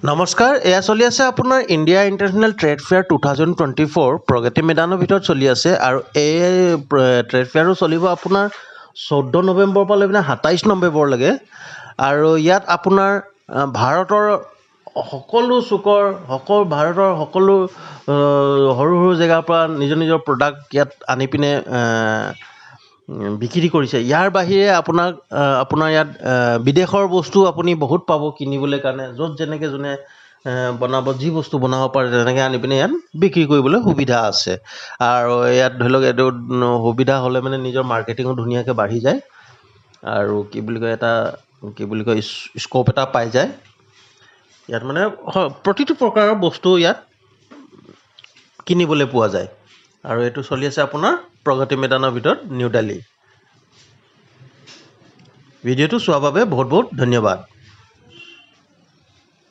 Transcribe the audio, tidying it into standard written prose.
নমস্কাৰ, এয়া চলি আছে আপোনাৰ ইণ্ডিয়া ইণ্টাৰনেশ্যনেল ট্ৰেড ফেয়াৰ 2024 প্ৰগতি মেদানৰ ভিতৰত চলি আছে আৰু এই ট্ৰেড ফেয়াৰো চলিব আপোনাৰ 14 নৱেম্বৰৰ পৰা লৈ পিনে 27 নৱেম্বৰলৈকে। আৰু ইয়াত আপোনাৰ ভাৰতৰ ভাৰতৰ সকলো সৰু সৰু জেগাৰ পৰা নিজৰ নিজৰ প্ৰডাক্ট ইয়াত আনি পিনে বিক্ৰী কৰিছে। ইয়াৰ বাহিৰে আপোনাৰ ইয়াত বিদেশৰ বস্তু আপুনি বহুত পাব কিনিবলৈ কাৰণে, য'ত যেনেকৈ যোনে বনাব, যি বস্তু বনাব পাৰে তেনেকৈ আনি পিনে ইয়াত বিক্ৰী কৰিবলৈ সুবিধা আছে। আৰু ইয়াত ধৰি লওক এইটো সুবিধা হ'লে মানে নিজৰ মাৰ্কেটিঙো ধুনীয়াকৈ বাঢ়ি যায় আৰু স্ক'প এটা পাই যায়। ইয়াত মানে প্ৰতিটো প্ৰকাৰৰ বস্তু ইয়াত কিনিবলৈ পোৱা যায়। আৰু এইটো চলি আছে আপোনাৰ প্ৰগতি মেদানৰ ভিতৰত নিউ দিল্লী। ভিডিঅ'টো চোৱাৰ বাবে বহুত বহুত ধন্যবাদ।